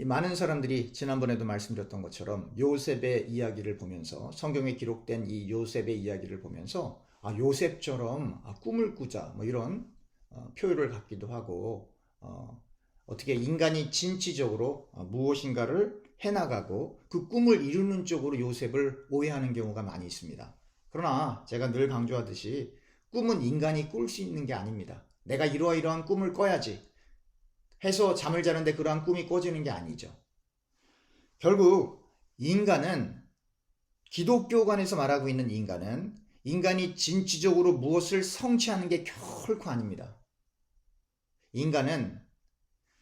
이 많은 사람들이 지난번에도 말씀드렸던 것처럼 요셉의 이야기를 보면서 성경에 기록된 이 요셉의 이야기를 보면서 요셉처럼 꿈을 꾸자 뭐 이런 표현을 갖기도 하고 어떻게 인간이 진취적으로 무엇인가를 해나가고 그 꿈을 이루는 쪽으로 요셉을 오해하는 경우가 많이 있습니다. 그러나 제가 늘 강조하듯이 꿈은 인간이 꿀 수 있는 게 아닙니다. 내가 이러이러한 꿈을 꿔야지 해서 잠을 자는데 그러한 꿈이 꿔지는 게 아니죠. 결국 인간은 기독교관에서 말하고 있는 인간이 진취적으로 무엇을 성취하는 게 결코 아닙니다. 인간은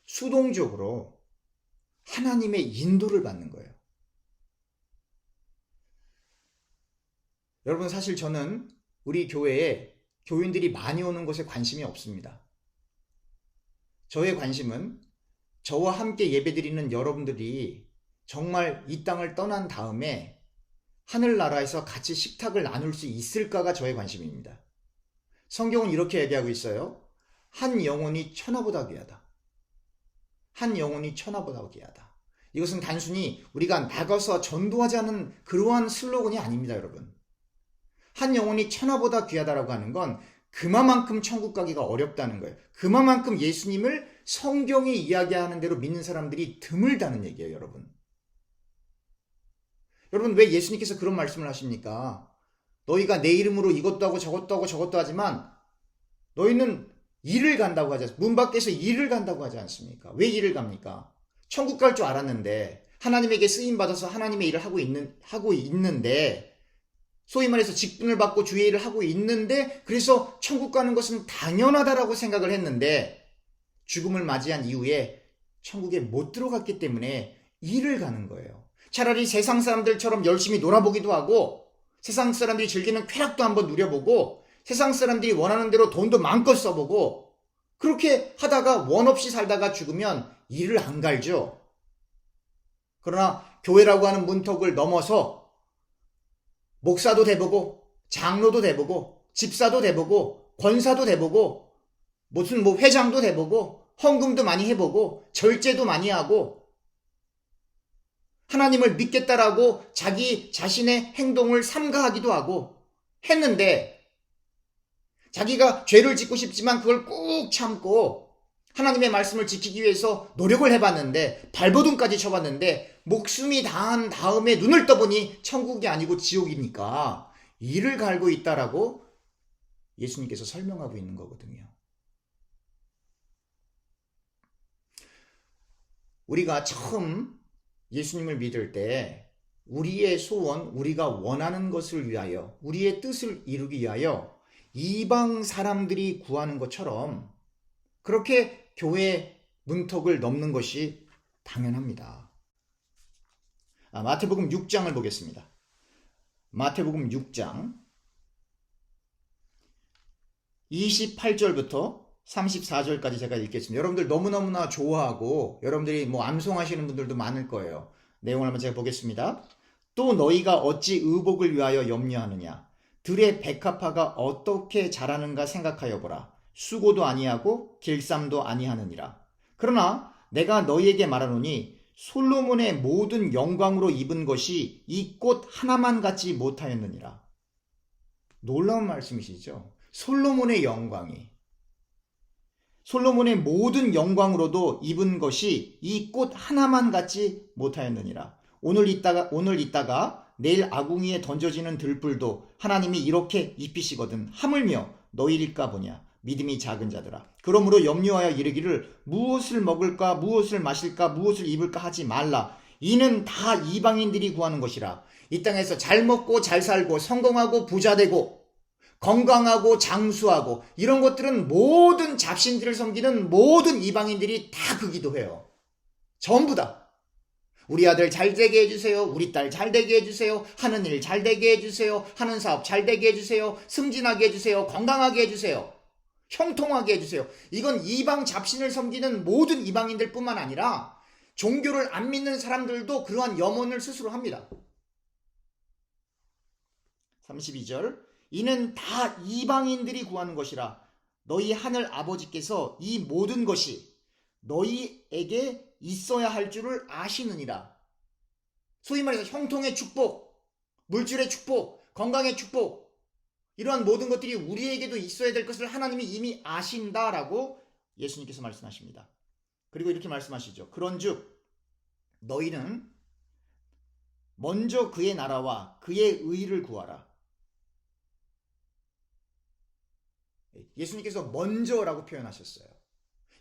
수동적으로 하나님의 인도를 받는 거예요. 여러분, 사실 저는 우리 교회에 교인들이 많이 오는 곳에 관심이 없습니다. 저의 관심은 저와 함께 예배드리는 여러분들이 정말 이 땅을 떠난 다음에 하늘나라에서 같이 식탁을 나눌 수 있을까가 저의 관심입니다. 성경은 이렇게 얘기하고 있어요. 한 영혼이 천하보다 귀하다. 한 영혼이 천하보다 귀하다. 이것은 단순히 우리가 나가서 전도하자는 그러한 슬로건이 아닙니다, 여러분. 한 영혼이 천하보다 귀하다라고 하는 건 그만큼 천국 가기가 어렵다는 거예요. 그만큼 예수님을 성경이 이야기하는 대로 믿는 사람들이 드물다는 얘기예요, 여러분. 여러분, 왜 예수님께서 그런 말씀을 하십니까? 너희가 내 이름으로 이것도 하고 저것도 하고 저것도 하지만 너희는 일을 간다고 하지 않습니까? 문 밖에서 일을 간다고 하지 않습니까? 왜 일을 갑니까? 천국 갈 줄 알았는데 하나님에게 쓰임 받아서 하나님의 일을 하고 있는데 소위 말해서 직분을 받고 주의 일을 하고 있는데 그래서 천국 가는 것은 당연하다라고 생각을 했는데 죽음을 맞이한 이후에 천국에 못 들어갔기 때문에 일을 가는 거예요. 차라리 세상 사람들처럼 열심히 놀아보기도 하고 세상 사람들이 즐기는 쾌락도 한번 누려보고 세상 사람들이 원하는 대로 돈도 마음껏 써보고 그렇게 하다가 원 없이 살다가 죽으면 일을 안 갈죠. 그러나 교회라고 하는 문턱을 넘어서 목사도 돼보고 장로도 돼보고 집사도 돼보고 권사도 돼보고 무슨 회장도 돼보고 헌금도 많이 해보고 절제도 많이 하고 하나님을 믿겠다라고 자기 자신의 행동을 삼가하기도 하고 했는데 자기가 죄를 짓고 싶지만 그걸 꾹 참고 하나님의 말씀을 지키기 위해서 노력을 해봤는데 발버둥까지 쳐봤는데 목숨이 다한 다음에 눈을 떠보니 천국이 아니고 지옥이니까 이를 갈고 있다라고 예수님께서 설명하고 있는 거거든요. 우리가 처음 예수님을 믿을 때 우리의 소원, 우리가 원하는 것을 위하여 우리의 뜻을 이루기 위하여 이방 사람들이 구하는 것처럼 그렇게 교회 문턱을 넘는 것이 당연합니다. 마태복음 6장을 보겠습니다. 마태복음 6장 28절부터 34절까지 제가 읽겠습니다. 여러분들 너무너무나 좋아하고 여러분들이 암송하시는 분들도 많을 거예요. 내용을 한번 제가 보겠습니다. 또 너희가 어찌 의복을 위하여 염려하느냐? 들의 백합화가 어떻게 자라는가 생각하여 보라. 수고도 아니하고 길쌈도 아니하느니라. 그러나 내가 너희에게 말하노니 솔로몬의 모든 영광으로 입은 것이 이 꽃 하나만 같지 못하였느니라. 놀라운 말씀이시죠? 솔로몬의 모든 영광으로도 입은 것이 이 꽃 하나만 같지 못하였느니라. 오늘 있다가 내일 아궁이에 던져지는 들불도 하나님이 이렇게 입히시거든 하물며 너희일까 보냐. 믿음이 작은 자들아. 그러므로 염려하여 이르기를 무엇을 먹을까 무엇을 마실까 무엇을 입을까 하지 말라. 이는 다 이방인들이 구하는 것이라. 이 땅에서 잘 먹고 잘 살고 성공하고 부자 되고 건강하고 장수하고 이런 것들은 모든 잡신들을 섬기는 모든 이방인들이 다 그 기도해요. 전부 다. 우리 아들 잘 되게 해주세요. 우리 딸 잘 되게 해주세요. 하는 일 잘 되게 해주세요. 하는 사업 잘 되게 해주세요. 승진하게 해주세요. 건강하게 해주세요. 형통하게 해주세요. 이건 이방 잡신을 섬기는 모든 이방인들 뿐만 아니라 종교를 안 믿는 사람들도 그러한 염원을 스스로 합니다. 32절 이는 다 이방인들이 구하는 것이라. 너희 하늘 아버지께서 이 모든 것이 너희에게 있어야 할 줄을 아시느니라. 소위 말해서 형통의 축복, 물질의 축복, 건강의 축복, 이러한 모든 것들이 우리에게도 있어야 될 것을 하나님이 이미 아신다라고 예수님께서 말씀하십니다. 그리고 이렇게 말씀하시죠. 그런즉 너희는 먼저 그의 나라와 그의 의를 구하라. 예수님께서 먼저라고 표현하셨어요.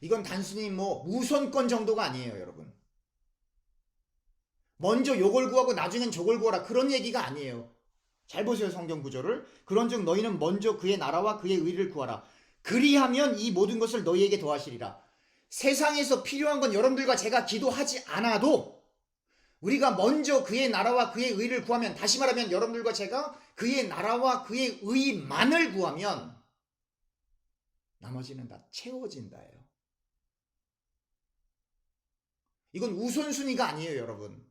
이건 단순히 우선권 정도가 아니에요, 여러분. 먼저 요걸 구하고 나중엔 저걸 구하라, 그런 얘기가 아니에요. 잘 보세요, 성경 구절을. 그런즉 너희는 먼저 그의 나라와 그의 의를 구하라. 그리하면 이 모든 것을 너희에게 더하시리라. 세상에서 필요한 건 여러분들과 제가 기도하지 않아도 우리가 먼저 그의 나라와 그의 의를 구하면, 다시 말하면 여러분들과 제가 그의 나라와 그의 의만을 구하면 나머지는 다 채워진다예요. 이건 우선순위가 아니에요, 여러분.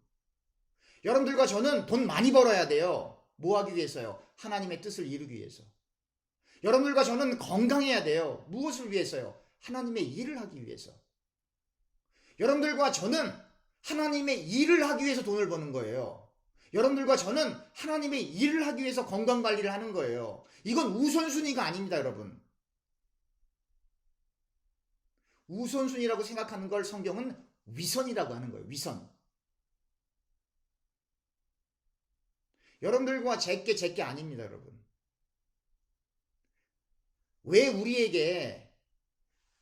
여러분들과 저는 돈 많이 벌어야 돼요. 뭐 하기 위해서요? 하나님의 뜻을 이루기 위해서. 여러분들과 저는 건강해야 돼요. 무엇을 위해서요? 하나님의 일을 하기 위해서. 여러분들과 저는 하나님의 일을 하기 위해서 돈을 버는 거예요. 여러분들과 저는 하나님의 일을 하기 위해서 건강관리를 하는 거예요. 이건 우선순위가 아닙니다, 여러분. 우선순위라고 생각하는 걸 성경은 위선이라고 하는 거예요. 위선. 여러분들과 제게 아닙니다, 여러분. 왜 우리에게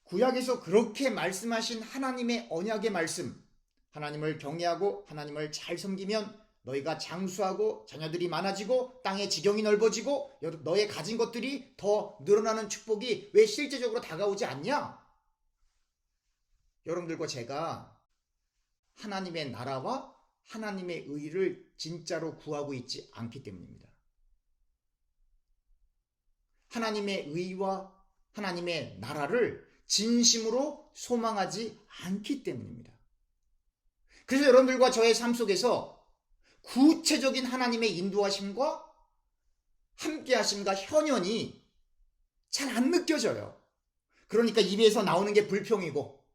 구약에서 그렇게 말씀하신 하나님의 언약의 말씀, 하나님을 경외하고 하나님을 잘 섬기면 너희가 장수하고 자녀들이 많아지고 땅의 지경이 넓어지고 너의 가진 것들이 더 늘어나는 축복이 왜 실제적으로 다가오지 않냐? 여러분들과 제가 하나님의 나라와 하나님의 의를 진짜로 구하고 있지 않기 때문입니다. 하나님의 의와 하나님의 나라를 진심으로 소망하지 않기 때문입니다. 그래서 여러분들과 저의 삶 속에서 구체적인 하나님의 인도하심과 함께하심과 현현이 잘 안 느껴져요. 그러니까 입에서 나오는 게 불평이고,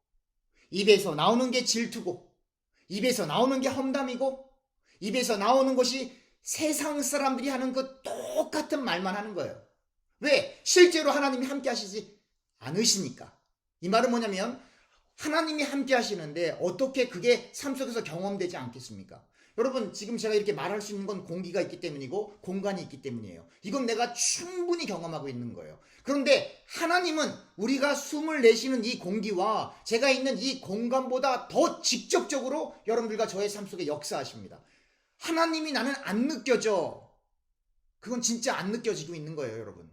입에서 나오는 게 질투고, 입에서 나오는 게 험담이고, 입에서 나오는 것이 세상 사람들이 하는 그 똑같은 말만 하는 거예요. 왜? 실제로 하나님이 함께 하시지 않으시니까. 이 말은 뭐냐면 하나님이 함께 하시는데 어떻게 그게 삶 속에서 경험되지 않겠습니까? 여러분, 지금 제가 이렇게 말할 수 있는 건 공기가 있기 때문이고 공간이 있기 때문이에요. 이건 내가 충분히 경험하고 있는 거예요. 그런데 하나님은 우리가 숨을 내쉬는 이 공기와 제가 있는 이 공간보다 더 직접적으로 여러분들과 저의 삶 속에 역사하십니다. 하나님이 나는 안 느껴져. 그건 진짜 안 느껴지고 있는 거예요, 여러분.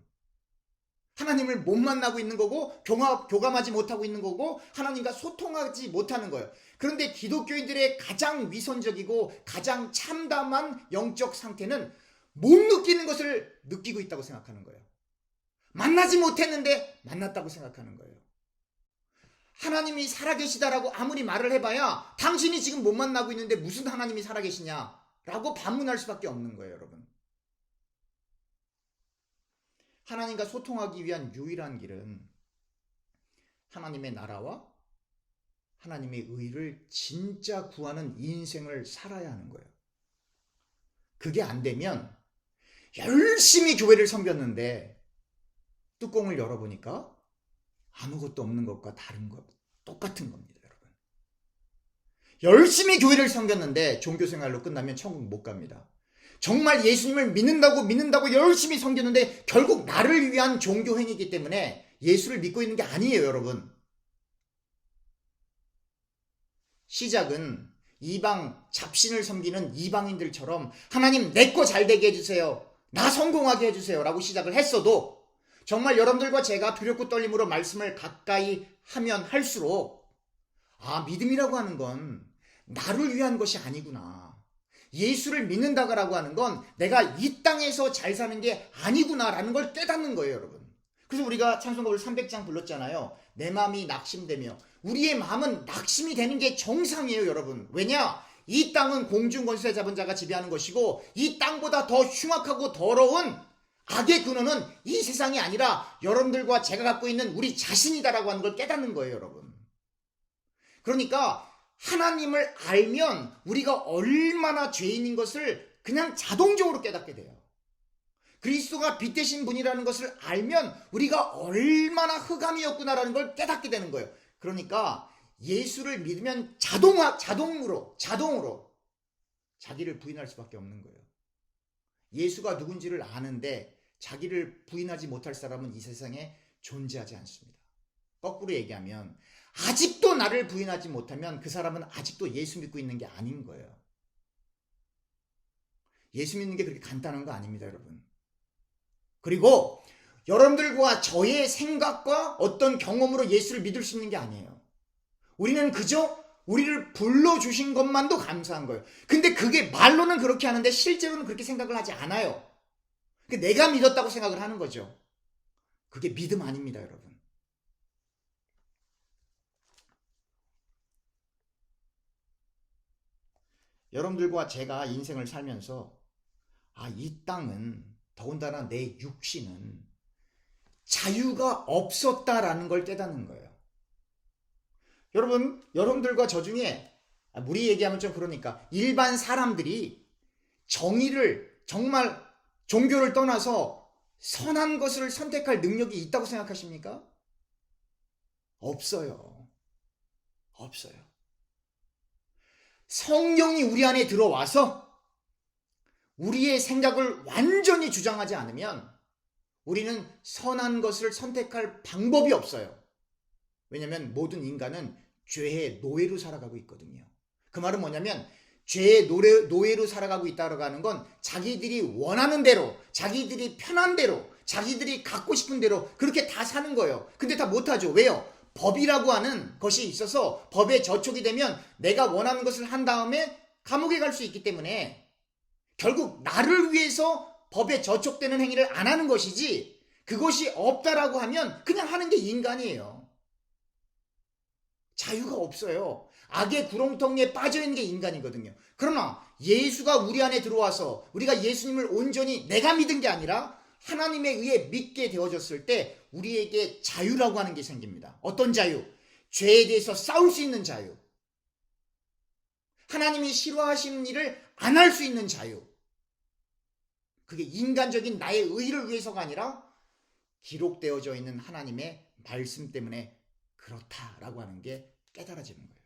하나님을 못 만나고 있는 거고, 교감하지 못하고 있는 거고, 하나님과 소통하지 못하는 거예요. 그런데 기독교인들의 가장 위선적이고 가장 참담한 영적 상태는 못 느끼는 것을 느끼고 있다고 생각하는 거예요. 만나지 못했는데 만났다고 생각하는 거예요. 하나님이 살아계시다라고 아무리 말을 해봐야 당신이 지금 못 만나고 있는데 무슨 하나님이 살아계시냐라고 반문할 수밖에 없는 거예요, 여러분. 하나님과 소통하기 위한 유일한 길은 하나님의 나라와 하나님의 의를 진짜 구하는 인생을 살아야 하는 거예요. 그게 안 되면 열심히 교회를 섬겼는데 뚜껑을 열어보니까 아무것도 없는 것과 다른 것, 똑같은 겁니다, 여러분. 열심히 교회를 섬겼는데 종교생활로 끝나면 천국 못 갑니다. 정말 예수님을 믿는다고 열심히 섬겼는데 결국 나를 위한 종교행위이기 때문에 예수를 믿고 있는 게 아니에요, 여러분. 시작은 이방 잡신을 섬기는 이방인들처럼 하나님 내 거 잘 되게 해주세요, 나 성공하게 해주세요 라고 시작을 했어도 정말 여러분들과 제가 두렵고 떨림으로 말씀을 가까이 하면 할수록 믿음이라고 하는 건 나를 위한 것이 아니구나, 예수를 믿는다고 하는 건 내가 이 땅에서 잘 사는 게 아니구나라는 걸 깨닫는 거예요, 여러분. 그래서 우리가 찬송곡을 300장 불렀잖아요. 내 마음이 낙심되며. 우리의 마음은 낙심이 되는 게 정상이에요, 여러분. 왜냐? 이 땅은 공중권세 잡은 자가 지배하는 것이고 이 땅보다 더 흉악하고 더러운 악의 근원은 이 세상이 아니라 여러분들과 제가 갖고 있는 우리 자신이다라고 하는 걸 깨닫는 거예요, 여러분. 그러니까 하나님을 알면 우리가 얼마나 죄인인 것을 그냥 자동적으로 깨닫게 돼요. 그리스도가 빛 되신 분이라는 것을 알면 우리가 얼마나 흑암이었구나라는 걸 깨닫게 되는 거예요. 그러니까 예수를 믿으면 자동으로 자기를 부인할 수밖에 없는 거예요. 예수가 누군지를 아는데 자기를 부인하지 못할 사람은 이 세상에 존재하지 않습니다. 거꾸로 얘기하면 아직도 나를 부인하지 못하면 그 사람은 아직도 예수 믿고 있는 게 아닌 거예요. 예수 믿는 게 그렇게 간단한 거 아닙니다, 여러분. 그리고 여러분들과 저의 생각과 어떤 경험으로 예수를 믿을 수 있는 게 아니에요. 우리는 그저 우리를 불러주신 것만도 감사한 거예요. 근데 그게 말로는 그렇게 하는데 실제로는 그렇게 생각을 하지 않아요. 내가 믿었다고 생각을 하는 거죠. 그게 믿음 아닙니다, 여러분. 여러분들과 제가 인생을 살면서 이 땅은, 더군다나 내 육신은 자유가 없었다라는 걸 깨닫는 거예요. 여러분들과 저 중에, 우리 얘기하면 좀 그러니까, 일반 사람들이 정의를, 정말 종교를 떠나서 선한 것을 선택할 능력이 있다고 생각하십니까? 없어요. 성령이 우리 안에 들어와서 우리의 생각을 완전히 주장하지 않으면 우리는 선한 것을 선택할 방법이 없어요. 왜냐하면 모든 인간은 죄의 노예로 살아가고 있거든요. 그 말은 뭐냐면 죄의 노예로 살아가고 있다고 하는 건 자기들이 원하는 대로, 자기들이 편한 대로, 자기들이 갖고 싶은 대로 그렇게 다 사는 거예요. 근데 다 못하죠. 왜요? 법이라고 하는 것이 있어서 법에 저촉이 되면 내가 원하는 것을 한 다음에 감옥에 갈 수 있기 때문에 결국 나를 위해서 법에 저촉되는 행위를 안 하는 것이지, 그것이 없다라고 하면 그냥 하는 게 인간이에요. 자유가 없어요. 악의 구렁텅이에 빠져있는 게 인간이거든요. 그러나 예수가 우리 안에 들어와서 우리가 예수님을 온전히 내가 믿은 게 아니라 하나님에 의해 믿게 되어졌을 때 우리에게 자유라고 하는 게 생깁니다. 어떤 자유? 죄에 대해서 싸울 수 있는 자유. 하나님이 싫어하시는 일을 안 할 수 있는 자유. 그게 인간적인 나의 의를 위해서가 아니라 기록되어져 있는 하나님의 말씀 때문에 그렇다라고 하는 게 깨달아지는 거예요.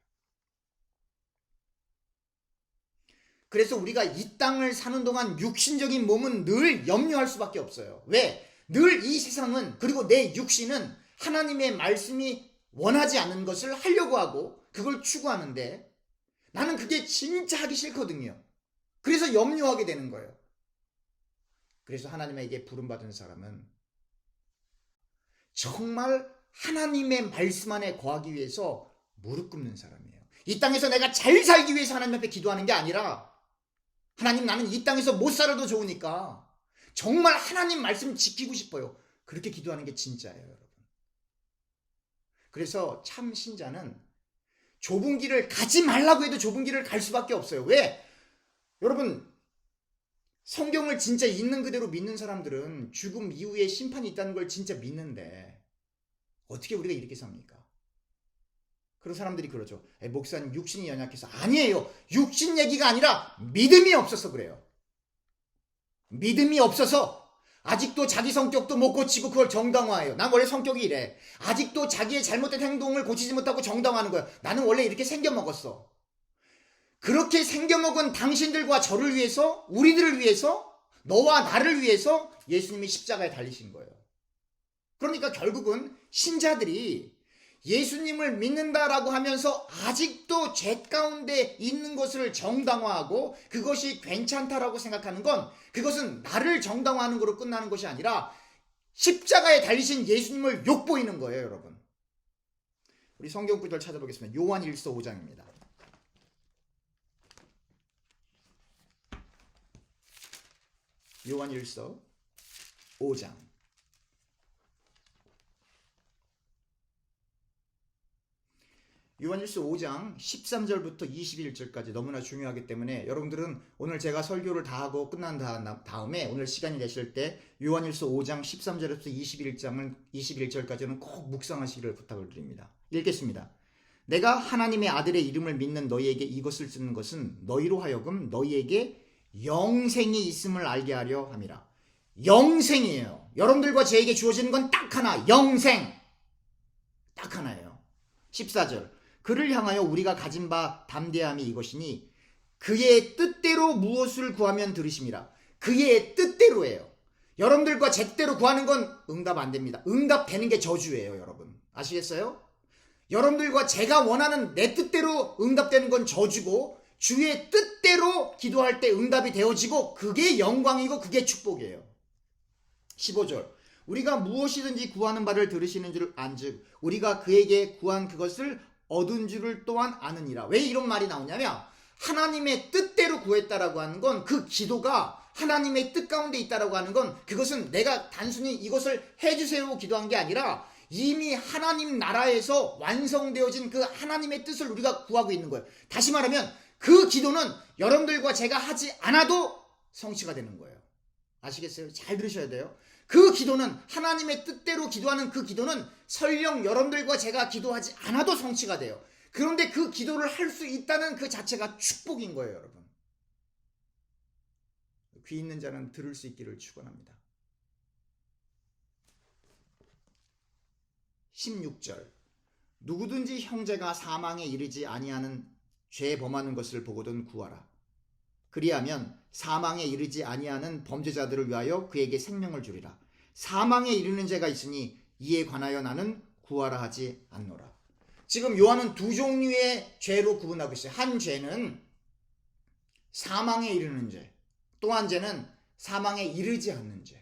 그래서 우리가 이 땅을 사는 동안 육신적인 몸은 늘 염려할 수밖에 없어요. 왜? 늘 이 세상은, 그리고 내 육신은 하나님의 말씀이 원하지 않는 것을 하려고 하고 그걸 추구하는데 나는 그게 진짜 하기 싫거든요. 그래서 염려하게 되는 거예요. 그래서 하나님에게 부름받은 사람은 정말 하나님의 말씀 안에 거하기 위해서 무릎 꿇는 사람이에요. 이 땅에서 내가 잘 살기 위해서 하나님 앞에 기도하는 게 아니라, 하나님, 나는 이 땅에서 못 살아도 좋으니까 정말 하나님 말씀 지키고 싶어요. 그렇게 기도하는 게 진짜예요, 여러분. 그래서 참 신자는 좁은 길을 가지 말라고 해도 좁은 길을 갈 수밖에 없어요. 왜? 여러분, 성경을 진짜 있는 그대로 믿는 사람들은 죽음 이후에 심판이 있다는 걸 진짜 믿는데 어떻게 우리가 이렇게 삽니까? 그런 사람들이 그러죠. 목사님 육신이 연약해서. 아니에요. 육신 얘기가 아니라 믿음이 없어서 그래요. 믿음이 없어서 아직도 자기 성격도 못 고치고 그걸 정당화해요. 난 원래 성격이 이래. 아직도 자기의 잘못된 행동을 고치지 못하고 정당화하는 거야. 나는 원래 이렇게 생겨먹었어. 그렇게 생겨먹은 당신들과 저를 위해서, 우리들을 위해서, 너와 나를 위해서 예수님이 십자가에 달리신 거예요. 그러니까 결국은 신자들이 예수님을 믿는다라고 하면서 아직도 죄 가운데 있는 것을 정당화하고 그것이 괜찮다라고 생각하는 건, 그것은 나를 정당화하는 거로 끝나는 것이 아니라 십자가에 달리신 예수님을 욕보이는 거예요, 여러분. 우리 성경 구절 찾아보겠습니다. 요한일서 5장입니다. 요한일서 5장. 요한일서 5장 13절부터 21절까지 너무나 중요하기 때문에 여러분들은 오늘 제가 설교를 다 하고 끝난 다음에 오늘 시간이 되실 때 요한일서 5장 13절부터 21절까지는 꼭 묵상하시기를 부탁을 드립니다. 읽겠습니다. 내가 하나님의 아들의 이름을 믿는 너희에게 이것을 쓰는 것은 너희로 하여금 너희에게 영생이 있음을 알게 하려 함이라. 영생이에요. 여러분들과 저에게 주어지는 건 딱 하나, 영생. 딱 하나예요. 14절. 그를 향하여 우리가 가진 바 담대함이 이것이니 그의 뜻대로 무엇을 구하면 들으심이라. 그의 뜻대로예요. 여러분들과 제 뜻대로 구하는 건 응답 안 됩니다. 응답되는 게 저주예요, 여러분. 아시겠어요? 여러분들과 제가 원하는 내 뜻대로 응답되는 건 저주고 주의 뜻대로 기도할 때 응답이 되어지고 그게 영광이고 그게 축복이에요. 15절. 우리가 무엇이든지 구하는 바를 들으시는 줄 안즉 우리가 그에게 구한 그것을 얻은 줄을 또한 아느니라. 왜 이런 말이 나오냐면 하나님의 뜻대로 구했다라고 하는 건 그 기도가 하나님의 뜻 가운데 있다라고 하는 건 그것은 내가 단순히 이것을 해주세요 기도한 게 아니라 이미 하나님 나라에서 완성되어진 그 하나님의 뜻을 우리가 구하고 있는 거예요. 다시 말하면 그 기도는 여러분들과 제가 하지 않아도 성취가 되는 거예요. 아시겠어요? 잘 들으셔야 돼요. 그 기도는 하나님의 뜻대로 기도하는 그 기도는 설령 여러분들과 제가 기도하지 않아도 성취가 돼요. 그런데 그 기도를 할 수 있다는 그 자체가 축복인 거예요, 여러분. 귀 있는 자는 들을 수 있기를 축원합니다. 16절. 누구든지 형제가 사망에 이르지 아니하는 죄 범하는 것을 보거든 구하라. 그리하면 사망에 이르지 아니하는 범죄자들을 위하여 그에게 생명을 주리라. 사망에 이르는 죄가 있으니 이에 관하여 나는 구하라 하지 않노라. 지금 요한은 두 종류의 죄로 구분하고 있어요. 한 죄는 사망에 이르는 죄, 또 한 죄는 사망에 이르지 않는 죄.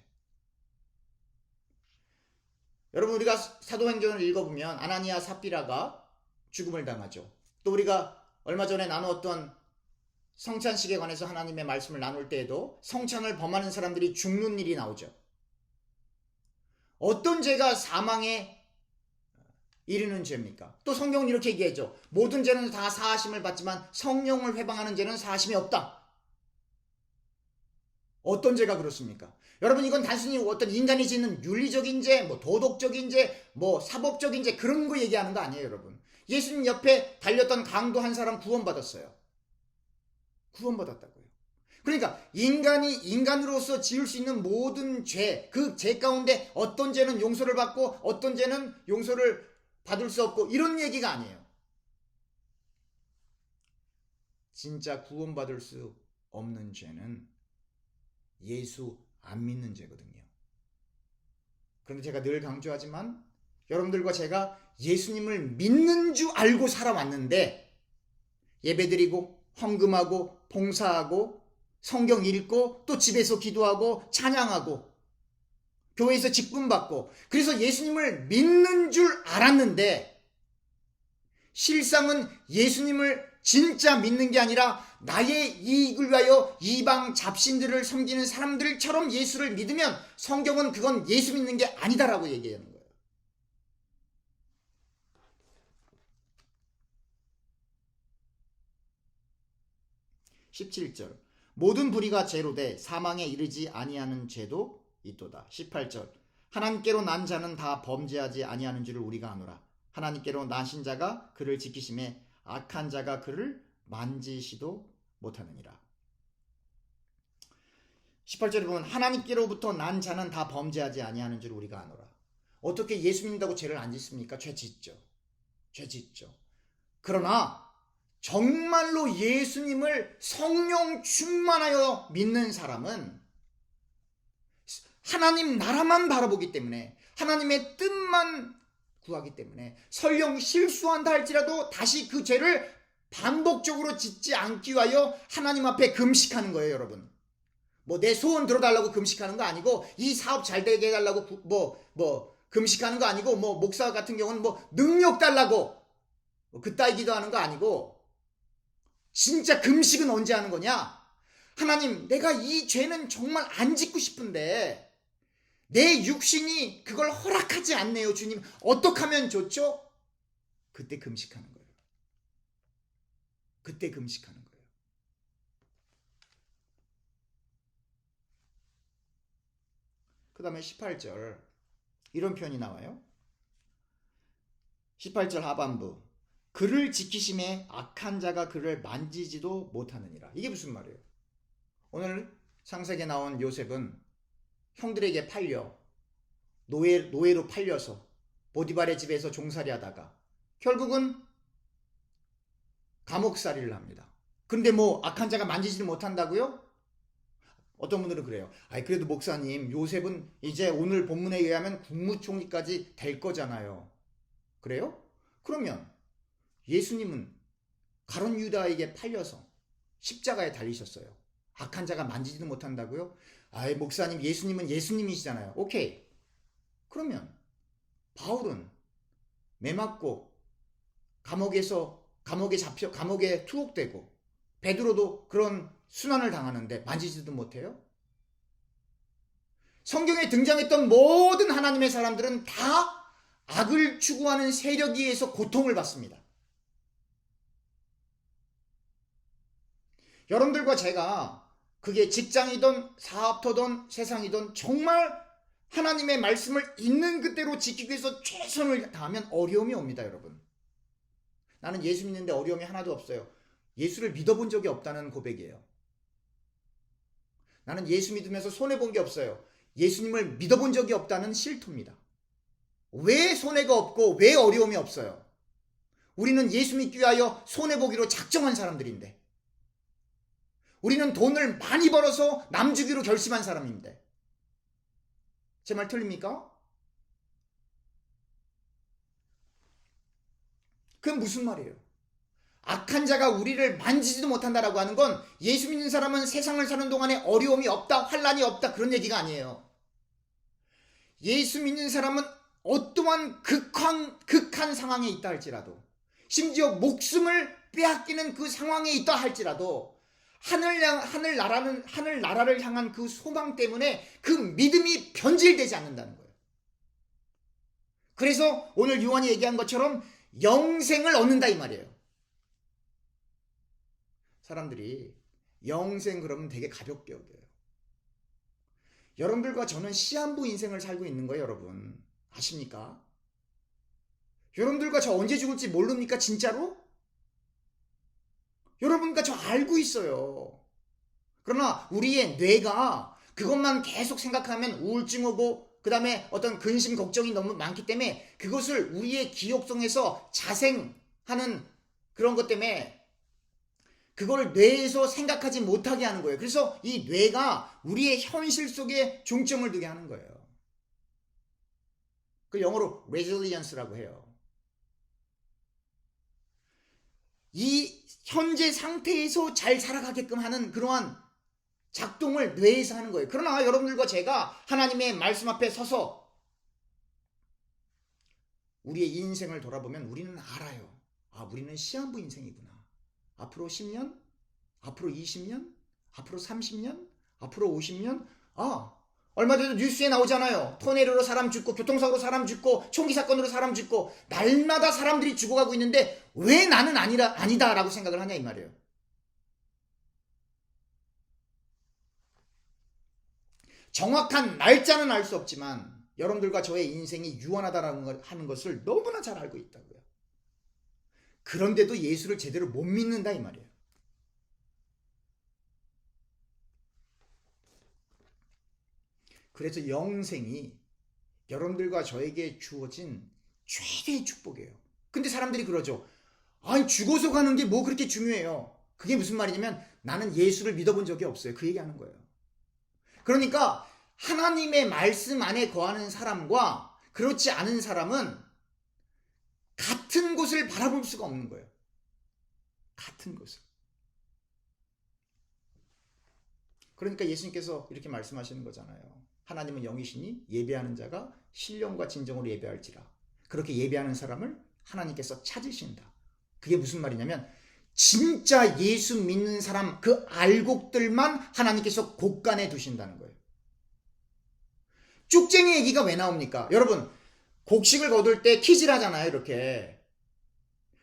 여러분 우리가 사도행전을 읽어보면 아나니아 삽비라가 죽음을 당하죠. 또 우리가 얼마 전에 나누었던 성찬식에 관해서 하나님의 말씀을 나눌 때에도 성찬을 범하는 사람들이 죽는 일이 나오죠. 어떤 죄가 사망에 이르는 죄입니까? 또 성경은 이렇게 얘기하죠. 모든 죄는 다 사하심을 받지만 성령을 회방하는 죄는 사하심이 없다. 어떤 죄가 그렇습니까? 여러분 이건 단순히 어떤 인간이 짓는 윤리적인 죄, 도덕적인 죄, 사법적인 죄 그런 거 얘기하는 거 아니에요, 여러분. 예수님 옆에 달렸던 강도 한 사람 구원받았어요. 구원받았다고요. 그러니까 인간이 인간으로서 지을 수 있는 모든 죄, 그 죄 가운데 어떤 죄는 용서를 받고 어떤 죄는 용서를 받을 수 없고 이런 얘기가 아니에요. 진짜 구원받을 수 없는 죄는 예수 안 믿는 죄거든요. 그런데 제가 늘 강조하지만 여러분들과 제가 예수님을 믿는 줄 알고 살아왔는데 예배드리고 헌금하고 봉사하고 성경 읽고 또 집에서 기도하고 찬양하고 교회에서 직분받고 그래서 예수님을 믿는 줄 알았는데 실상은 예수님을 진짜 믿는 게 아니라 나의 이익을 위하여 이방 잡신들을 섬기는 사람들처럼 예수를 믿으면 성경은 그건 예수 믿는 게 아니다라고 얘기하는 거예요. (17절) 모든 불의가 죄로 돼 사망에 이르지 아니하는 죄도 있도다. 18절 하나님께로 난 자는 다 범죄하지 아니하는 줄을 우리가 아노라. 하나님께로 나신 자가 그를 지키심에 악한 자가 그를 만지시도 못하느니라. 18절에 보면 하나님께로부터 난 자는 다 범죄하지 아니하는 줄 우리가 아노라. 어떻게 예수 믿는다고 죄를 안 짓습니까? 죄 짓죠. 죄 짓죠. 그러나 정말로 예수님을 성령 충만하여 믿는 사람은 하나님 나라만 바라보기 때문에 하나님의 뜻만 구하기 때문에 설령 실수한다 할지라도 다시 그 죄를 반복적으로 짓지 않기 위하여 하나님 앞에 금식하는 거예요, 여러분. 내 소원 들어달라고 금식하는 거 아니고 이 사업 잘 되게 해달라고 금식하는 거 아니고 목사 같은 경우는 능력 달라고 그따위 기도하는 거 아니고 진짜 금식은 언제 하는 거냐? 하나님, 내가 이 죄는 정말 안 짓고 싶은데 내 육신이 그걸 허락하지 않네요, 주님. 어떻게 하면 좋죠? 그때 금식하는 거예요. 그때 금식하는 거예요. 그 다음에 18절 이런 표현이 나와요. 18절 하반부 그를 지키심에 악한 자가 그를 만지지도 못하느니라. 이게 무슨 말이에요? 오늘 창세기에 나온 요셉은 형들에게 팔려 노예로 팔려서 보디발의 집에서 종살이 하다가 결국은 감옥살이를 합니다. 그런데 뭐 악한 자가 만지지를 못한다고요? 어떤 분들은 그래요. 아이 그래도 목사님, 요셉은 이제 오늘 본문에 의하면 국무총리까지 될 거잖아요. 그래요? 그러면 예수님은 가룟 유다에게 팔려서 십자가에 달리셨어요. 악한 자가 만지지도 못한다고요? 아이 목사님, 예수님은 예수님이시잖아요. 오케이. 그러면 바울은 매 맞고 감옥에 투옥되고 베드로도 그런 순환을 당하는데 만지지도 못해요? 성경에 등장했던 모든 하나님의 사람들은 다 악을 추구하는 세력에 의해서 고통을 받습니다. 여러분들과 제가 그게 직장이든 사업터든 세상이든 정말 하나님의 말씀을 있는 그대로 지키기 위해서 최선을 다하면 어려움이 옵니다, 여러분. 나는 예수 믿는데 어려움이 하나도 없어요. 예수를 믿어본 적이 없다는 고백이에요. 나는 예수 믿으면서 손해본 게 없어요. 예수님을 믿어본 적이 없다는 실토입니다. 왜 손해가 없고 왜 어려움이 없어요? 우리는 예수 믿기 위하여 손해보기로 작정한 사람들인데, 우리는 돈을 많이 벌어서 남 주기로 결심한 사람인데, 제 말 틀립니까? 그건 무슨 말이에요? 악한 자가 우리를 만지지도 못한다라고 하는 건 예수 믿는 사람은 세상을 사는 동안에 어려움이 없다, 환난이 없다, 그런 얘기가 아니에요. 예수 믿는 사람은 어떠한 극한 상황에 있다 할지라도, 심지어 목숨을 빼앗기는 그 상황에 있다 할지라도 하늘 나라를 향한 그 소망 때문에 그 믿음이 변질되지 않는다는 거예요. 그래서 오늘 요한이 얘기한 것처럼 영생을 얻는다 이 말이에요. 사람들이 영생 그러면 되게 가볍게 여겨요. 여러분들과 저는 시한부 인생을 살고 있는 거예요, 여러분. 아십니까? 여러분들과 저 언제 죽을지 모릅니까, 진짜로? 여러분과 저 알고 있어요. 그러나 우리의 뇌가 그것만 계속 생각하면 우울증 오고, 그 다음에 어떤 근심 걱정이 너무 많기 때문에 그것을 우리의 기억성에서 자생하는 그런 것 때문에 그걸 뇌에서 생각하지 못하게 하는 거예요. 그래서 이 뇌가 우리의 현실 속에 중점을 두게 하는 거예요. 그 영어로 resilience라고 해요. 이 현재 상태에서 잘 살아가게끔 하는 그러한 작동을 뇌에서 하는 거예요. 그러나 여러분들과 제가 하나님의 말씀 앞에 서서 우리의 인생을 돌아보면 우리는 알아요. 아, 우리는 시한부 인생이구나. 앞으로 10년, 앞으로 20년, 앞으로 30년, 앞으로 50년. 얼마 전에 뉴스에 나오잖아요. 토네이도로 사람 죽고, 교통사고로 사람 죽고, 총기 사건으로 사람 죽고, 날마다 사람들이 죽어가고 있는데 왜 나는 아니다라고 생각을 하냐 이 말이에요. 정확한 날짜는 알 수 없지만 여러분들과 저의 인생이 유한하다라는 하는 것을 너무나 잘 알고 있다고요. 그런데도 예수를 제대로 못 믿는다 이 말이에요. 그래서 영생이 여러분들과 저에게 주어진 최대의 축복이에요. 근데 사람들이 그러죠. 아니 죽어서 가는 게 뭐 그렇게 중요해요. 그게 무슨 말이냐면 나는 예수를 믿어본 적이 없어요. 그 얘기하는 거예요. 그러니까 하나님의 말씀 안에 거하는 사람과 그렇지 않은 사람은 같은 곳을 바라볼 수가 없는 거예요. 같은 곳을. 그러니까 예수님께서 이렇게 말씀하시는 거잖아요. 하나님은 영이시니 예배하는 자가 신령과 진정으로 예배할지라. 그렇게 예배하는 사람을 하나님께서 찾으신다. 그게 무슨 말이냐면 진짜 예수 믿는 사람 그 알곡들만 하나님께서 곳간에 두신다는 거예요. 쭉쟁이 얘기가 왜 나옵니까? 여러분 곡식을 거둘 때 키질하잖아요. 이렇게.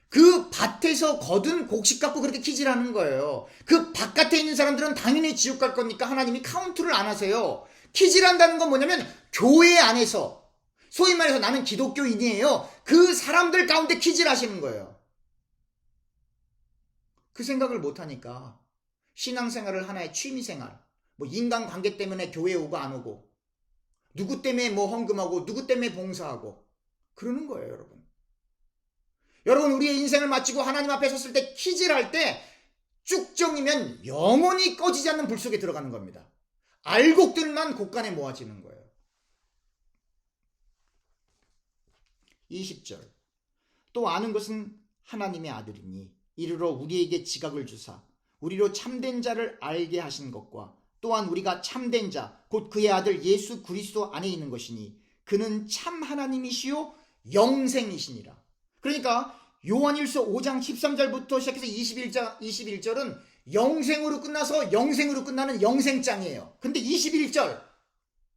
그 밭에서 거둔 곡식 갖고 그렇게 키질하는 거예요. 그 바깥에 있는 사람들은 당연히 지옥 갈 거니까 하나님이 카운트를 안 하세요. 키질한다는 건 뭐냐면 교회 안에서 소위 말해서 나는 기독교인이에요. 그 사람들 가운데 키질하시는 거예요. 그 생각을 못하니까 신앙생활을 하나의 취미생활, 뭐 인간관계 때문에 교회 오고 안 오고, 누구 때문에 뭐 헌금하고 누구 때문에 봉사하고 그러는 거예요. 여러분 우리의 인생을 마치고 하나님 앞에 섰을 때 키질 할 때 쭉정이면 영원히 꺼지지 않는 불 속에 들어가는 겁니다. 알곡들만 곳간에 모아지는 거예요. 20절 또 아는 것은 하나님의 아들이니 이르러 우리에게 지각을 주사 우리로 참된 자를 알게 하신 것과 또한 우리가 참된 자 곧 그의 아들 예수 그리스도 안에 있는 것이니 그는 참 하나님이시요 영생이시니라. 그러니까 요한일서 5장 13절부터 시작해서 21절은 영생으로 끝나서 영생으로 끝나는 영생장이에요. 근데 21절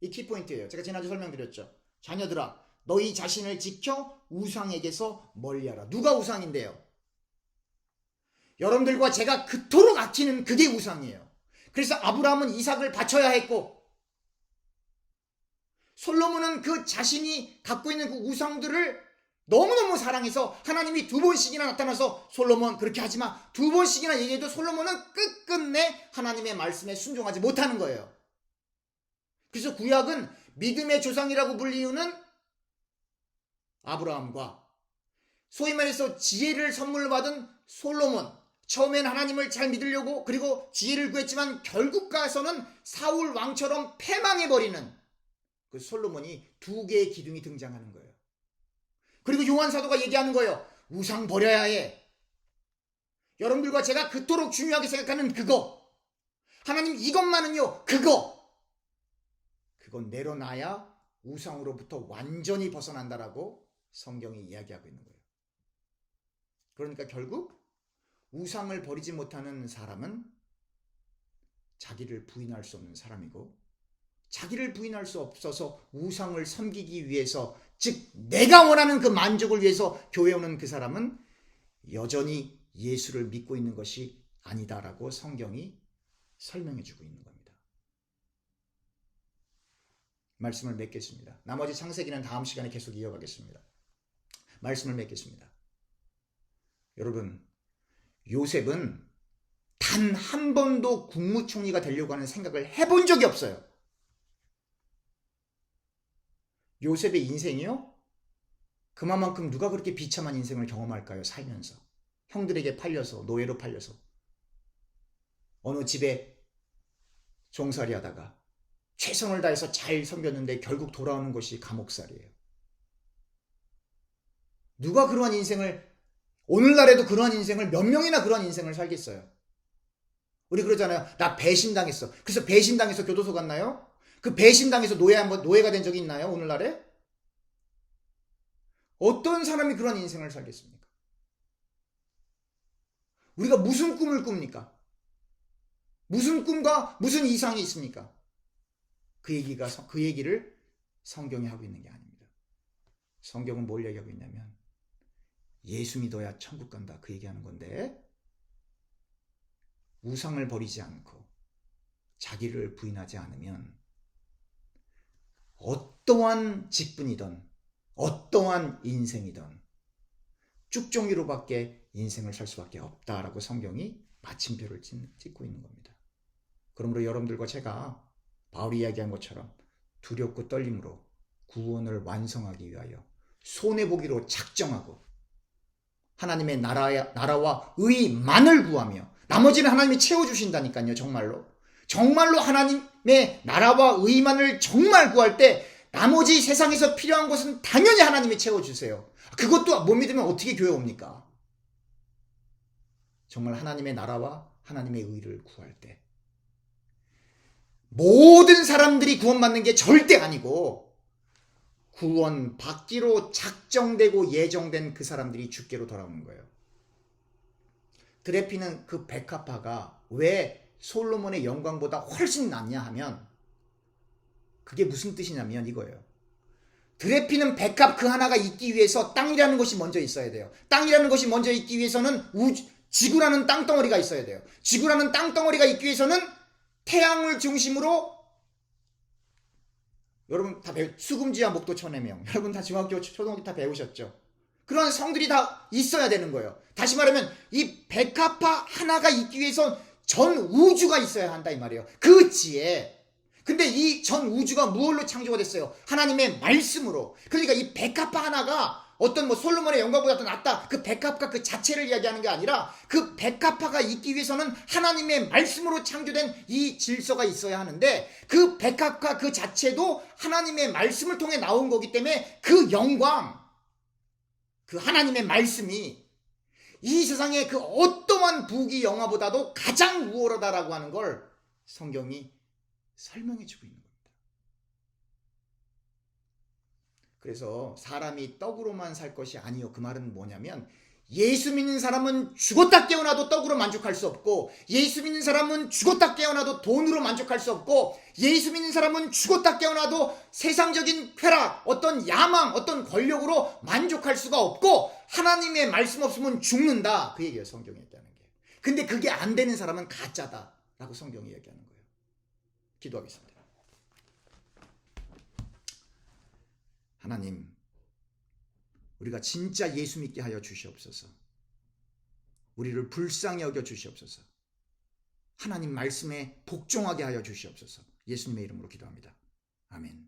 이 키포인트예요. 제가 지난주 설명드렸죠. 자녀들아 너희 자신을 지켜 우상에게서 멀리하라. 누가 우상인데요? 여러분들과 제가 그토록 아끼는 그게 우상이에요. 그래서 아브라함은 이삭을 바쳐야 했고 솔로몬은 그 자신이 갖고 있는 그 우상들을 너무너무 사랑해서 하나님이 2번씩이나 나타나서 솔로몬 그렇게 하지마 2번씩이나 얘기해도 솔로몬은 끝끝내 하나님의 말씀에 순종하지 못하는 거예요. 그래서 구약은 믿음의 조상이라고 불리우는 아브라함과 소위 말해서 지혜를 선물로 받은 솔로몬, 처음엔 하나님을 잘 믿으려고 그리고 지혜를 구했지만 결국 가서는 사울 왕처럼 패망해버리는 그 솔로몬이 2개의 기둥이 등장하는 거예요. 그리고 요한 사도가 얘기하는 거예요. 우상 버려야 해. 여러분들과 제가 그토록 중요하게 생각하는 그거, 하나님 이것만은요, 그건 내려놔야 우상으로부터 완전히 벗어난다라고 성경이 이야기하고 있는 거예요. 그러니까 결국 우상을 버리지 못하는 사람은 자기를 부인할 수 없는 사람이고, 자기를 부인할 수 없어서 우상을 섬기기 위해서, 즉 내가 원하는 그 만족을 위해서 교회 오는 그 사람은 여전히 예수를 믿고 있는 것이 아니다라고 성경이 설명해 주고 있는 겁니다. 말씀을 맺겠습니다. 나머지 창세기는 다음 시간에 계속 이어가겠습니다. 말씀을 맺겠습니다. 여러분, 요셉은 단 한 번도 국무총리가 되려고 하는 생각을 해본 적이 없어요. 요셉의 인생이요? 그만큼 누가 그렇게 비참한 인생을 경험할까요? 살면서. 형들에게 팔려서, 노예로 팔려서. 어느 집에 종살이 하다가 최선을 다해서 잘 섬겼는데 결국 돌아오는 것이 감옥살이에요. 누가 그러한 인생을, 오늘날에도 그러한 인생을, 몇 명이나 그러한 인생을 살겠어요? 우리 그러잖아요. 나 배신당했어. 그래서 배신당해서 교도소 갔나요? 그 배신당해서 노예가 된 적이 있나요? 오늘날에? 어떤 사람이 그런 인생을 살겠습니까? 우리가 무슨 꿈을 꿉니까? 무슨 꿈과 무슨 이상이 있습니까? 그 얘기를 성경이 하고 있는 게 아닙니다. 성경은 뭘 얘기하고 있냐면 예수 믿어야 천국 간다 그 얘기하는 건데, 우상을 버리지 않고 자기를 부인하지 않으면 어떠한 직분이든 어떠한 인생이든 쭉정이로밖에 인생을 살 수밖에 없다라고 성경이 마침표를 찍고 있는 겁니다. 그러므로 여러분들과 제가 바울이 이야기한 것처럼 두렵고 떨림으로 구원을 완성하기 위하여 손해보기로 작정하고 하나님의 나라와 의만을 구하며, 나머지는 하나님이 채워주신다니까요. 정말로 하나님의 나라와 의만을 정말 구할 때 나머지 세상에서 필요한 것은 당연히 하나님이 채워주세요. 그것도 못 믿으면 어떻게 교회 옵니까? 정말 하나님의 나라와 하나님의 의를 구할 때 모든 사람들이 구원받는 게 절대 아니고 구원 받기로 작정되고 예정된 그 사람들이 주께로 돌아오는 거예요. 드레피는 그 백합화가 왜 솔로몬의 영광보다 훨씬 낫냐 하면 그게 무슨 뜻이냐면 이거예요. 드레피는 백합 그 하나가 있기 위해서 땅이라는 것이 먼저 있어야 돼요. 땅이라는 것이 먼저 있기 위해서는 지구라는 땅덩어리가 있어야 돼요. 지구라는 땅덩어리가 있기 위해서는 태양을 중심으로, 여러분 다 수금지와 목도 천해명, 여러분 다 중학교 초등학교 다 배우셨죠? 그런 성들이 다 있어야 되는 거예요. 다시 말하면 이 백합화 하나가 있기 위해선 전 우주가 있어야 한다 이 말이에요. 그 지혜. 근데 이 전 우주가 무엇로 창조가 됐어요? 하나님의 말씀으로. 그러니까 이 백합화 하나가 어떤 뭐 솔로몬의 영광보다 더 낫다. 그 백합화 그 자체를 이야기하는 게 아니라 그 백합화가 있기 위해서는 하나님의 말씀으로 창조된 이 질서가 있어야 하는데 그 백합화 그 자체도 하나님의 말씀을 통해 나온 거기 때문에 그 영광, 그 하나님의 말씀이 이 세상의 그 어떠한 부귀 영화보다도 가장 우월하다라고 하는 걸 성경이 설명해 주고 있는 겁니다. 그래서 사람이 떡으로만 살 것이 아니요. 그 말은 뭐냐면 예수 믿는 사람은 죽었다 깨어나도 떡으로 만족할 수 없고 예수 믿는 사람은 죽었다 깨어나도 돈으로 만족할 수 없고 예수 믿는 사람은 죽었다 깨어나도 세상적인 쾌락, 어떤 야망, 어떤 권력으로 만족할 수가 없고 하나님의 말씀 없으면 죽는다. 그 얘기예요. 성경에 있다는 게. 근데 그게 안 되는 사람은 가짜다라고 성경이 얘기하는 거예요. 기도하겠습니다. 하나님, 우리가 진짜 예수 믿게 하여 주시옵소서. 우리를 불쌍히 여겨 주시옵소서. 하나님 말씀에 복종하게 하여 주시옵소서. 예수님의 이름으로 기도합니다. 아멘.